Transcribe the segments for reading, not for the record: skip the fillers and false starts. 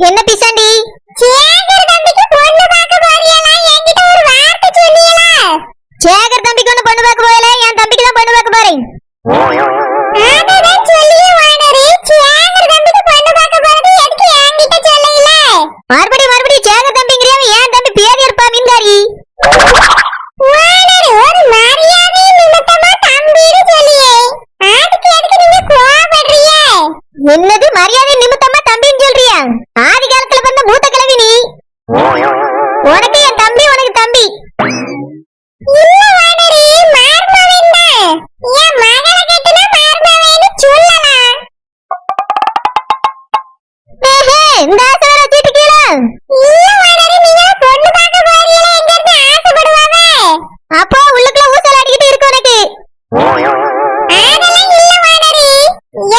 என்ன பிசாண்டி? சேகர் தம்பிக்கு பொண்ணு பார்க்க போறியலா? என்கிட்ட ஒரு வார்த்தை சொன்னியலா? சேகர் தம்பிக்கு ஒண்ணு பொண்ணு பார்க்க போறல, என் தம்பிக்கு தான் பொண்ணு பார்க்க போறேன். அததான் சொல்லியே வாடரே, சேகர் தம்பிக்கு பொண்ணு பார்க்க போறது எதுக்கு என்கிட்ட சொல்லல? மறுபடி சேகர் தம்பிங்கறியவன் என் தம்பி பேர் இருப்பா மீன்காரி. வாடரே ஒரு மரியாதை நிமித்தமா தம்பின்னு சொல்லியே. அதுக்கு எதுக்கு நீங்க கோவப்படுறீங்க? என்னது மரியாதை நிமித்தமா தம்பின்னு சொல்றியா? ஆதி காலத்துல பிறந்த மூத்த கிழவி நீ. உனக்கு என் தம்பி, உனக்கு தம்பி. இல்ல வாடரே, மார்மவன் தான். என் மகளை கேட்டனா மார்மவன்னு சொல்லலாம். இந்த ஆசை வர வச்சிட்டீங்களா? இல்ல வாடரே, நீங்க பொண்ணு பார்க்க போறீங்களா? எங்க இருந்து ஆசைப்படுவாங்க? அப்போ உள்ளுக்குள்ள ஊசல் அடிக்கிட்டு இருக்கு உனக்கு. அதெல்லாம் இல்ல வாடரே,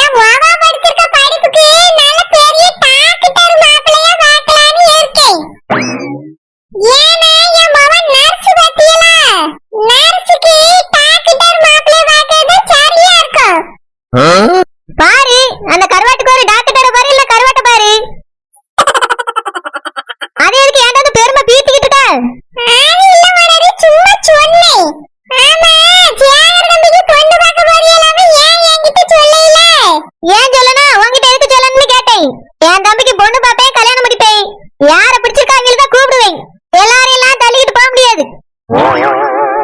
என் மாமா படிச்சிருக்க படிப்புக்கு நல்ல பெரிய டாக்டர் மாப்பிளையா பார்க்கலாம்னு இருக்கேன். ஏன்னா என் மாமா நர்ஸ் பத்தியலா, நர்ஸ்க்கு டாக்டர் மாப்பிளையா பார்க்கிறது சரியா இருக்கும். பாரு அந்த கருவாட்டுக்கு ஒரு டாக்டரை பாரு, இல்ல கருவாட்டை பாரு. அது எதுக்கு ஏன்டா பெருமை பீத்திக்கிட்டு இருக்க? அது இல்ல வாடரே, சும்மா சொன்னேன். ஆமா, சேகர் தம்பிக்கு பொண்ணு பார்க்க போறியலாமே, ஏன் என்கிட்ட சொல்லல? ஏன் சொல்லனா? உன்கிட்ட எதுக்கு சொல்லணும்னு கேட்டேன். என் தம்பிக்கு பொண்ணு பார்ப்பேன், கல்யாணம் முடிப்பேன். யார பிடிச்சிருக்காங்க தான் கூப்பிடுவேன். எல்லாரும் எல்லாம் தள்ளிக்கிட்டு போக முடியாது.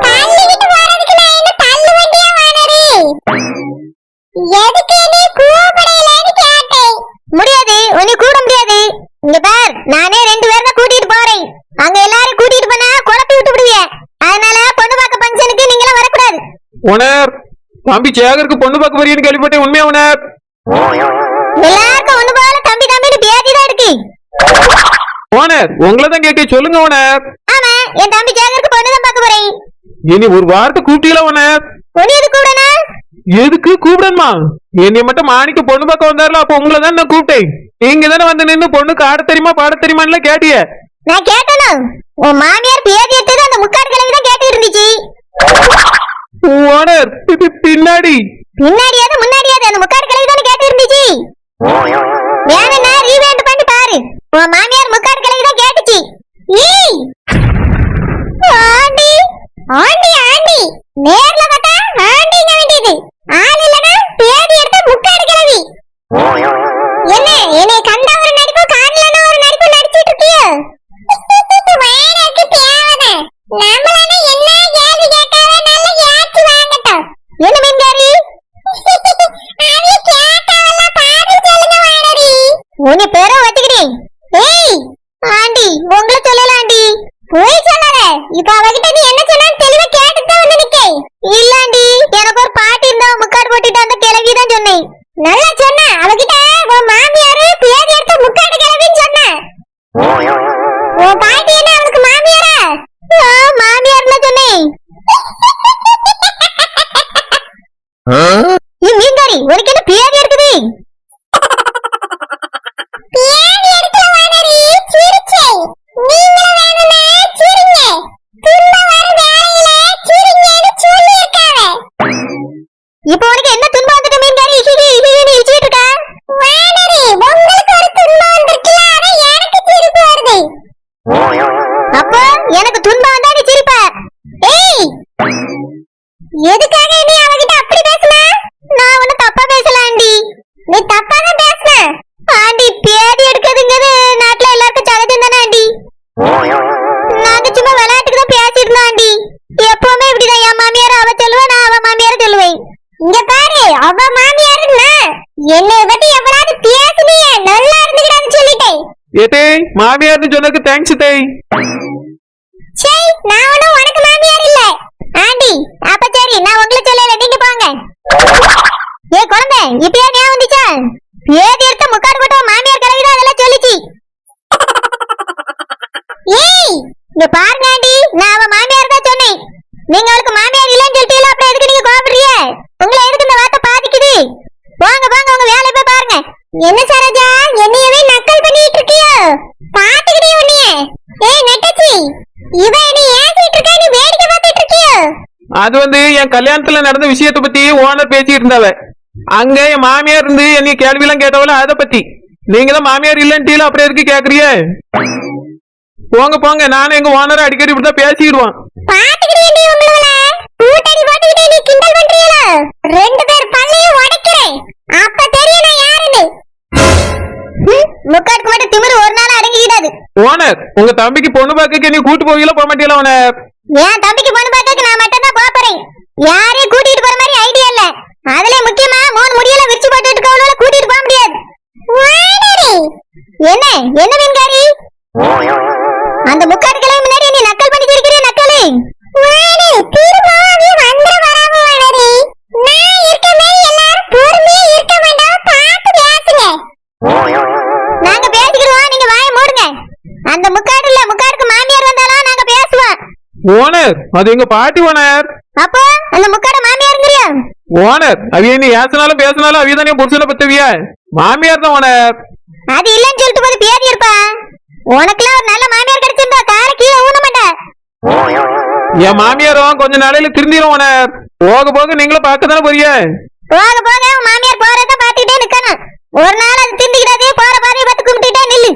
தள்ளிக்கிட்டு போறதுக்கு நான் என்ன தள்ளு வண்டியா வாடரே? எதுக்கு நீ கூப்பிடலன்னு கேட்டேன். முடியாது, உன்னை கூட முடியாது. இங்க பார், நானே 2 பேரை தான் கூட்டிட்டு போறேன். அங்க எல்லாரும் கூட்டிட்டு போனா குழப்பி விட்டு விடுவேன். அதனால பொண்ணு பார்க்க ஃபங்க்ஷனுக்கு நீங்க எல்லாம் வரக்கூடாது. ஓனர், தம்பி சேகருக்கு பொண்ணு பார்க்க போறீன்னு கேள்விப்பட்டேன். உண்மையா ஓனர்? எல்லாருக்கும் ஒண்ணு போல தம்பி தம்பின்னு பேசிதான் இருக்கு. ஓனர், உங்களை தான் கேட்க சொல்லுங்க ஓனர். ஆமா, என் தம்பி சேகருக்கு பொண்ணு தான் பார்க்க போறேன். இனி ஒரு வார்த்தை கூப்பிட்டீங்களா ஓனர்? பொண்ணு எது கூடனா? எதுக்கு கூப்பிடணுமா? என்னைய மட்டும் மாணிக்க பொண்ணு பார்க்க வந்தாருல, அப்ப உங்களை தான் நான் கூப்பிட்டேன். நீங்க தானே வந்து நின்று பொண்ணுக்கு ஆட தெரியுமா பாட தெரியுமான்னு கேட்டிய. நான் கேட்டனும். உன் மாமியார் பேதி எடுத்தது அந்த முக்காடு கிழவி தான் கேட்டு இருந்துச்சு. ஓனர், பின்னாடி பின்னாடியாவது முன்னாடியாவது அந்த முக்காடு கிழவி தானே கேட்டு இருந்துச்சு. வேணும்னா ரீவைண்ட் பண்ணி பாரு. உன் மாமியார் முக்காடு கிழவி தான் கேட்டுச்சு. ஏய் ஆண்டி ஆண்டி ஆண்டி, நேர்ல பார்த்தா ஆண்டிங்க வேண்டியது, ஆள் இல்லனா பேதி எடுத்த முக்காடு கிழவி. என்ன என்னை கண்ட ஒரு நடிப்பு, காணலனா ஒரு நடிப்பு நடிச்சிட்டு இருக்கியோ? வயலுக்கு தேவதே நம்மளால என்ன கேள்வி கேட்காத நல்ல ஏச்சி வாங்கட்டும். என்ன மீன்காரி? அது கேட்காவல பாரு சொல்லுங்க வாடரி. உன்னை பேர வச்சிக்கிறேன். ஏய் ஆண்டி, உங்களை சொல்லல ஆண்டி. போய் சொல்லற. இப்ப அவகிட்ட நீ என்ன சொன்னான்னு தெளிவா கேட்டுட்டு தான் வந்து நிக்கே. இல்ல ஆண்டி, எனக்கு ஒரு பாட்டி இருந்தா முக்காடு போட்டுட்டு அந்த கிழவி தான் சொன்னேன். நல்லா சொன்ன. அவகிட்ட உன் மாமியாரு பேதி எடுத்த முக்காடு கிழவின்னு சொன்ன. உன் பாட்டி என்ன அவனுக்கு மாமியாரா? மாமியார்னு சொன்னேன். மீன்காரி, உனக்கு என்ன பேதி இருக்குது? பேதி எடுக்கல வாடரி, சிரிச்சேன். நீங்களும் வேணும்னா சிரிங்க. துன்ப வர வேலையில சிரிங்கன்னு சொல்லி இருக்காவே. இப்போ உனக்கு என்ன துன்பம் வந்துட்டு மீன்காரி? இச்சிட்டு இருக்க வாடரி. உங்களுக்கு ஒரு துன்பம் வந்திருக்கல, அத எனக்கு சிரிப்பு வருது. அப்போ எனக்கு துன்பம் வந்தா நீ சிரிப்ப? ஏய், எதுக்காக நீ அவகிட்ட அப்படி பேசுன? நான் ஒண்ணு தப்பா பேசல ஆண்டி. நீ தப்பா தான் பேசுன ஆண்டி. பேதி எடுக்கிறதுங்கிறது நாட்டுல எல்லாருக்கும் சகஜம் தானே ஆண்டி. நாங்க சும்மா விளையாட்டுக்கு தான் பேசிட்டு இருந்தோம் ஆண்டி. எப்பவுமே இப்படிதான். என் மாமியார் அவ சொல்லுவேன், நான் அவ மாமியார சொல்லுவேன். இங்க பாரு, அவ மாமியாருன்னா என்னை பத்தி எவ்வளவு பேசுனியே, நல்லா இருந்துக்கிடான்னு சொல்லிட்டேன். ஏதே மாமியார்னு சொன்னதுக்கு தேங்க்ஸ் தேய். சரி, நான் ஒண்ணும் உனக்கு மாமியார் இல்ல ஆண்டி. அப்ப சரி, நான் உங்களை சொல்லல, நீங்க போங்க. ஏ குழந்தை, இப்பயே ஞாபகம் வந்துச்சா? பேதி எடுத்த முக்காடு போட்ட மாமியார் கிழவிதான் அதெல்லாம் சொல்லிச்சு. ஏய் இங்க பாருங்க ஆண்டி, நான் அவ மாமியார் தான் சொன்னேன். நீங்க அவளுக்கு மாமியார் இல்லன்னு சொல்லிட்டீங்களா, அப்புறம் எதுக்கு நீங்க கோபப்படுறீங்க? உங்களை எதுக்கு இந்த வார்த்தை பாதிக்குது? போங்க போங்க, உங்க வேலையை போய் பாருங்க. என்ன சரோஜா, என்னையவே நக்கல் பண்ணிட்டு இருக்கியோ? பாத்துக்கிட்டே உன்னைய. ஏய் நெட்டச்சி, இவ நீ ஏசிட்டு இருக்க, நீ வேடிக்கை பார்த்துட்டு இருக்கியோ? அது என் கல்யாணத்துல நடந்த விஷயத்தை பத்தி ஓனர் பேசிட்டு இருந்தாவ. அங்க என் மாமியார் இருந்து என்னை கேள்வி எல்லாம் கேட்டவள அத பத்தி. நீங்க தான் மாமியார் இல்லன்ட்டீல, அப்புறம் எதுக்கு கேக்குறிய? போங்க போங்க, நானும் எங்க ஓனர் அடிக்கடி இப்படிதான் பேசிடுவான். பாத்துக்கிட்டே உங்களோட கூட்டணி போட்டுக்கிட்டே நீ கிண்டல் பண்றீங்களா? ரெண்டு பேர் பல்லையும் உடைக்கிறேன், அப்ப தெரியும் நான் யாருன்னு. முக்காட்டுக்கு மட்டும் திமிரு ஒரு நாள் அடங்கிக்கிடாது. ஓனர், உங்க தம்பிக்கு பொண்ணு பார்க்க நீ கூட்டு போவீங்களா போக மாட்டீங்களா? ஓனர், என் தம்பிக்கு பொண்ணு பார்க்க நான் மட்டும் தான் போறேன். யாரையும் கூட்டிட்டு போற மாதிரி ஐடியா இல்ல. அதுல முக்கியமா 3 முடியல விரிச்சு போட்டுட்டு இருக்கவளோட கூட்டிட்டு போக முடியாது. என்ன என்ன மீன்காரி, அந்த முக்காடு கிளம்பி முன்னாடி நீ நக்கல் பண்ணி இருக்கிற நக்கலு. நாங்க பேசிக்கிறோம், நீங்க வாயை மூடுங்க. அந்த முக்காடு இல்ல, முக்காடுக்கு மாமியார் வந்தாலும் நாங்க பேசுவோம். ஓனர், அது எங்க பாட்டி ஓனர். அப்போ அந்த முக்காட மாமியாருங்கறியா? ஓனர், அவிய நீ ஏசனாலும் பேசினாலும் அவிய தானே புருஷனை பத்தவிய. மாமியார் தான் ஓனர். அது இல்லன்னு சொல்லிட்டு போது பேதி இருப்பா. உனக்குலாம் ஒரு நல்ல மாமியார் கிடைச்சிருந்தா கார கீழே ஊன மாட்டா. என் மாமியாரும் கொஞ்ச நாளையில திருந்திரும் ஓனர். போக போக நீங்களும் பார்க்க தானே போறிய. போக போக உன் மாமியார் போறத பாத்துக்கிட்டே நிக்கணும். ஒரு நாள் அது திருந்திக்கிடாதே, போற பாதையை பார்த்து கும்பிட்டுட்டே நில்லு.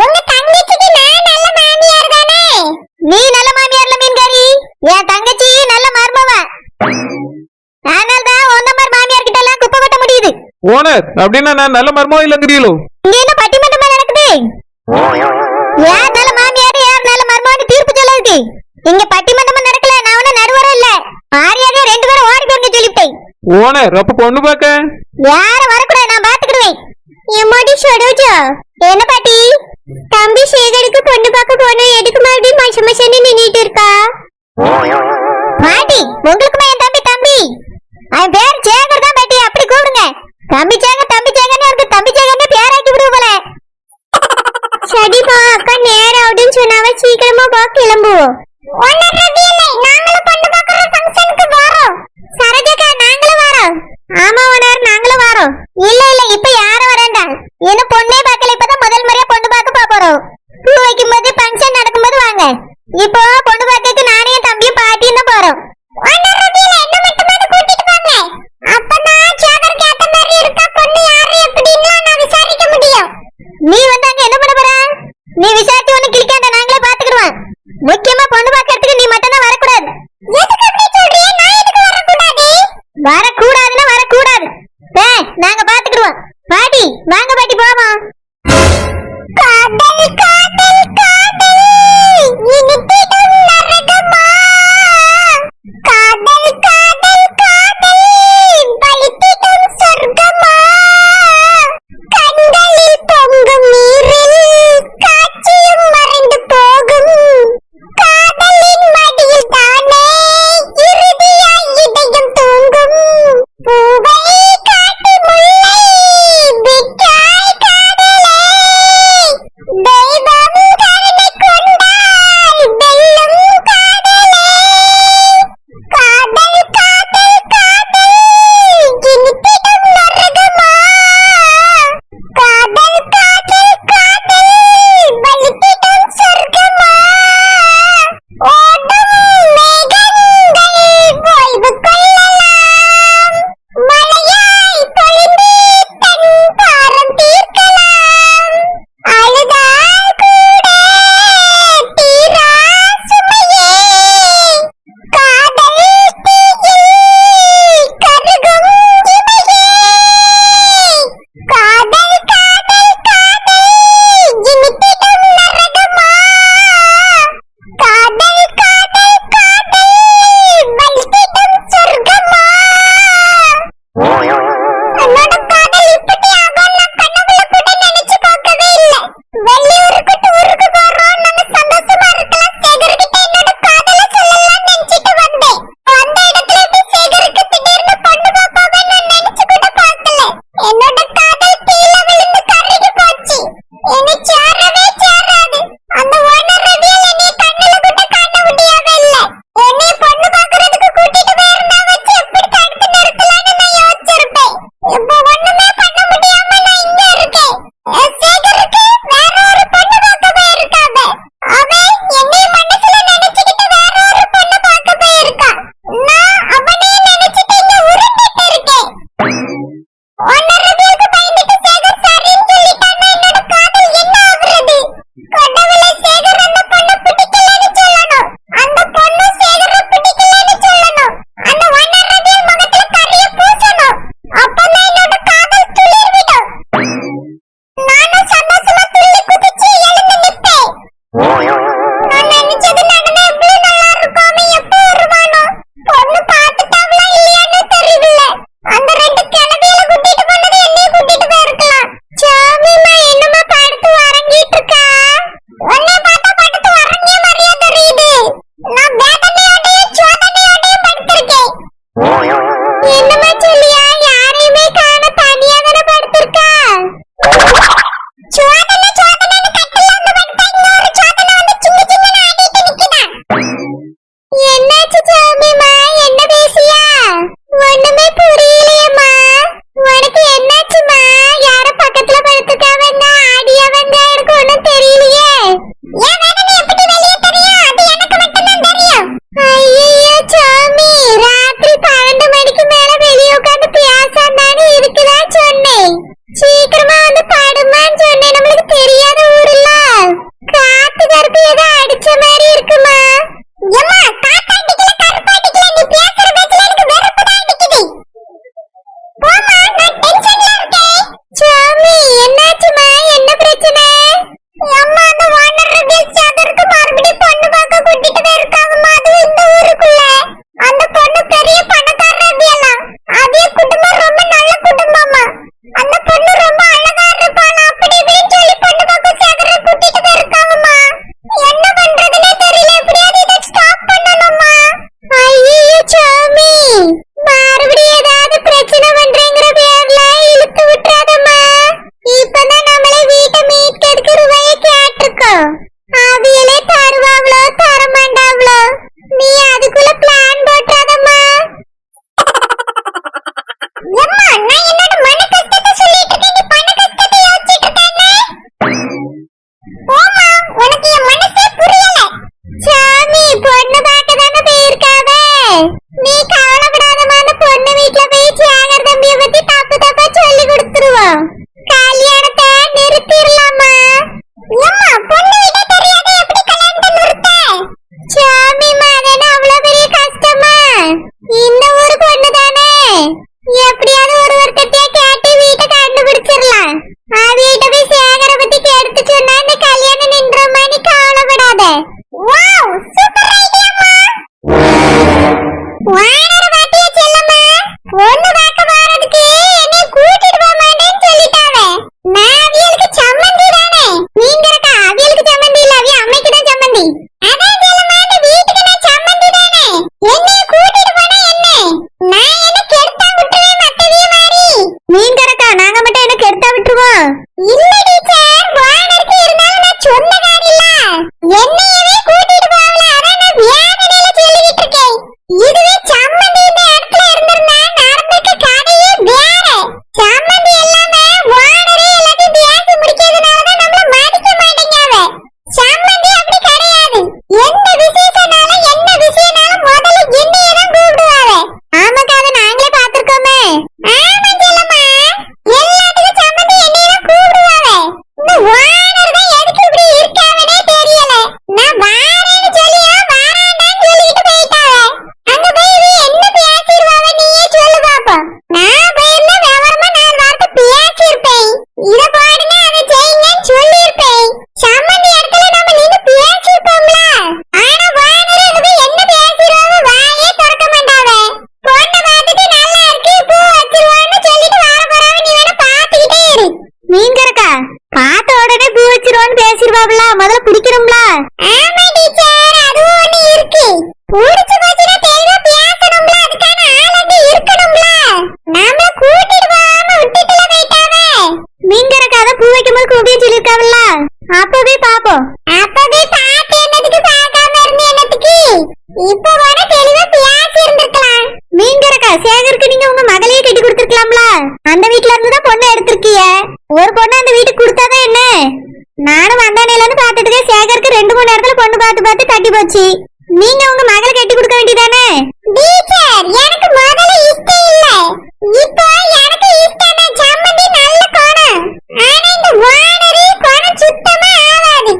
உங்க தங்கச்சிக்கு நான் நல்ல மாமியார் தானே? நீ நல்ல மாமியார்ல மீன்காரி, என் தங்கச்சி நல்ல மருமவ. ஆனால் தான் உன்ன மாதிரி மாமியார் கிட்ட எல்லாம் குப்பை கொட்ட முடியுது. ஓனர், அப்படின்னா நான் நல்ல மர்மம் இல்லங்கிறீங்களோ? இங்க என்ன பட்டிமன்றமா நடக்குது? யார் நல்ல மாமியார் யார் நல்ல மருமகன்னு தீர்ப்பு சொல்லுது. இங்க பட்டிமன்றமா நடக்கல, நான் ஒன்னும் நடுவரம் இல்ல. ஆரியாவே 2 பேரும் ஓடி போங்க சொல்லிட்டேன். ஓனர், அப்ப பொண்ணு பார்க்க யாரும் வரக்கூடாது, நான் பாத்துக்கிடுவேன். எம்மாடி சரோஜா, என்ன பாட்டி? தம்பி சேகருக்கு பொண்ணு பார்க்க போனோம், எதுக்கு மறுபடியும் மச மசன்னு நின்னுட்டு இருக்கா? பாட்டி, உங்களுக்குமா என் தம்பி தம்பி? அவன் பேர் சேகர் தான் பாட்டி, அப்படி கூப்பிடுங்க. தம்பி சேகர் தம்பி சேகர்னு இருக்கு, தம்பி சேகர்னு பேராக்கி விடுவோம் போல. சரிப்பா, அக்கா நேரம் ஆகுதுன்னு சொன்னாவ, சீக்கிரமா போ, கிளம்புவோம். நாங்களும் பொண்ணு பார்க்கற ஃபங்க்ஷனுக்கு வரோம். சரோஜாக்கா, நாங்களும் வரோம். ஆமா ஓனர், நாங்களும் வரோம். இல்ல இல்ல, இப்ப யாரும் வரண்டா. என்ன பொண்ணே பார்க்கல, இப்பதான் முதல் முறையா பொண்ணு பார்க்க போறோம். பூ வைக்கும்போது ஃபங்க்ஷன் நடக்கும்போது வாங்க. இப்போ பொண்ணு பார்க்கறதுக்கு நானே என் தம்பியும் பாட்டியும் தான் போறோம். ஓனர் ரபியில என்ன மட்டும் கூட்டிட்டு போங்க. அப்பதான் சேகருக்கு ஏத்த மாதிரி இருக்கா பொண்ணு யாரு எப்படின்னு நான் விசாரிக்க முடியும். நீ வந்து அங்க என்ன பண்ண போற? நீ விசாரிச்சு ஒண்ணு கிளிக்காத, நாங்களே பாத்துக்கிடுவோம். முக்கியமா பொண்ணு பார்க்கறதுக்கு நீ மட்டும் தான் வரக்கூடாது. எதுக்கு அப்படி சொல்றீங்க? நான் எதுக்கு வரக்கூடாது? வரக்கூடாதுன்னா வரக்கூடாது. நாங்க பாத்துக்கிடுவோம். பாட்டி வாங்க பாட்டி, போவோம். காதல் காதல் காதல் இனித்திடும் நரகமா, காதல் காதல் காதல் பலித்திடும் சொர்க்கமா, கண்களில் பொங்கும் நீரில் காட்சியும் ஆமா செல்லம்மா, எல்லாத்துக்கும் சம்மந்தி என்னைய கூப்பிடுவாவே. இந்த ஓனர் தான் எதுக்கு இப்படி இருக்காவனே தெரியல. நான் வாரேன்னு சொல்லியா வாராண்டான்னு சொல்லிட்டு போயிட்டாவே. அங்க போய் இவ என்ன பேசிடுவாவே நீயே சொல்லு பாப்போம். நான் போயிருந்தா விவரமா 4 வார்த்தை பேசியிருப்பேன். இத போடுங்க அதை செய்யுங்கன்னு சொல்லியிருப்பேன். சம்மந்தி இடத்துல நம்ம நின்று பேசியிருப்போம்ல. ஆனா ஓனர் அங்க போய் என்ன பேசிடுவாவே வாயே திறக்க மாட்டாவே. பொண்ணை பார்த்துட்டு நல்லா இருக்கு பூ வச்சிருவான்னு சொல்லிட்டு வார போறாவே. நீ வேணா பாத்துக்கிட்டே இரு. நீங்க இருக்கா பார்த்த உடனே பூ வச்சிருவான்னு பேசிடுவாப்ல. முதல்ல பிடிக்கணும்ல. ஆமா டீச்சர், அது ஒண்ணு இருக்கு. புடிச்சு போச்சுனா தெளிவா பேசணும்ல. அதுக்கான ஆள் அங்க இருக்கணும்ல. நாம கூட்டிட்டு போகாம விட்டுட்டுல போயிட்டாவே. நீங்க இருக்காத பூ வைக்கும்போது கூப்பிட்டு சொல்லிருக்காவல்ல. அப்பவே பாப்போம். அப்பவே பாத்து என்னதுக்கு பார்க்காம இருந்து என்னத்துக்கு? இப்ப வர தெளிவா பேசி இருந்திருக்கலாம். நீங்க இருக்கா சேகருக்கு நீங்க உங்க மகளையே கட்டி கொடுத்திருக்கலாம்ல. அந்த வீட்ல இருந்து தான் பொண்ணை எடுத்திருக்கீங்க. ஒரு பொண்ணு அந்த வீட்டுக்கு கொடுத்தாதான் என்ன? நானும் வந்தானேல இருந்து பாத்துட்டு சேகருக்கு 2-3 இடத்துல பொண்ணு பார்த்து கட்டி போச்சு. நீங்க உங்க மகளை கட்டி கொடுக்க வேண்டியதானே? டீச்சர், எனக்கு முதல்ல இஷ்டம் இல்ல. இப்போ எனக்கு இஷ்டம். சம்மந்தி நல்ல கோணம். ஆனா இந்த ஓனரு கோணம் சுத்தமா ஆகாது.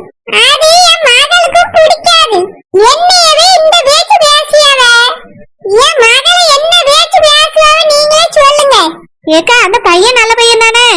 அது என் மகளுக்கு பிடிக்காது. என்னையவே இந்த பேச்சு பேசியாவே. என் மகளை என்ன பேச்சு பேசுவாவே நீங்களே சொல்லுங்க. ஏக்கா அந்த பையன் நல்ல பையன் தானே?